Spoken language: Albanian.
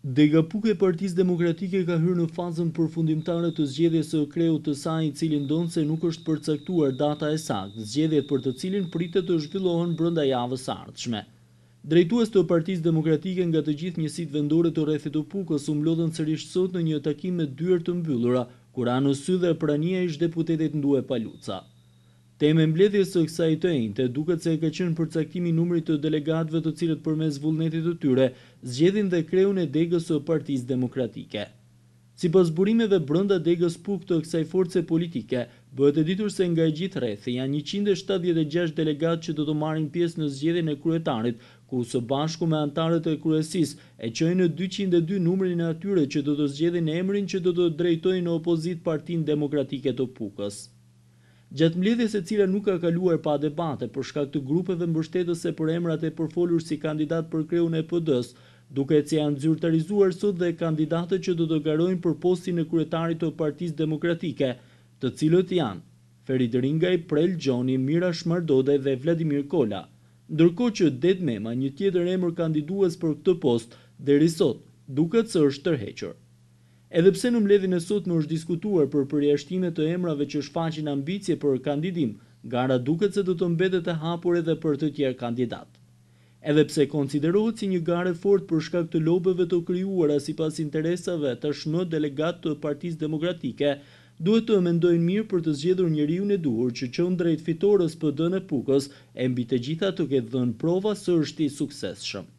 Dega Puke e Partisë Demokratike ka hyrë në fazën përfundimtare të zgjedhjes së kreut të saj, i cili ndonë se nuk është përcaktuar data e saktë, zgjedhjet për të cilin pritet të zhvillohen brenda javës së ardhshme. Drejtues të Partisë Demokratike nga të gjithë njësitë vendore të rrethit të Pukës u mlodhen sërish sot në një takim me dyert të mbyllura, kur ra në sy dhe prania ish deputetit Ndue Paluca. Tema e mbledhjes së kësaj të enjte duket se ka qenë përcaktimi i numrit të delegatëve të cilët përmes vullnetit të tyre zgjedhin dhe kreun e degës së Partisë Demokratike. Sipas burimeve brenda degës PUK të kësaj force politike, bëhet e ditur se nga e gjithë rrethi janë 176 delegatë që do të marrin pjesë në zgjedhjen e kryetarit, ku së bashku me anëtarët e kryesisë e çojnë në 202 numrin e atyre që do të zgjedhin emrin që do të drejtojnë në opozit Partinë Demokratike të Pukës. Gjatë mbledhjes e cila nuk ka kaluar pa debate për shkak të grupeve mbështetëse për emrat e përfolur si kandidat për kreun e PD-s, duket se janë zyrtarizuar sot dhe kandidatët që do të garojnë për postin e kryetarit të Partisë Demokratike, të cilët janë Ferit Ringaj, Prel Gjoni, Mira Shmardode dhe Vladimir Kola, ndërkohë që Det Mema, një tjetër emër kandidues për këtë post, deri sot duket se është tërhequr. Edhe pse në mbledhjen e sotme është diskutuar për përjashtime të emrave që shfaqin ambicie për kandidim, gara duket se do të mbetet e hapur edhe për të tjerë kandidatë. Edhe pse konsiderohet si një garë e fortë për shkak të lobëve të krijuara sipas interesave tashmë delegatë të Partisë Demokratike, duhet të mendojnë mirë për të zgjedhur njeriun e duhur që çon drejt fitores PD-n e Pukës e mbi të gjitha të ketë dhënë prova se është i suksesshëm.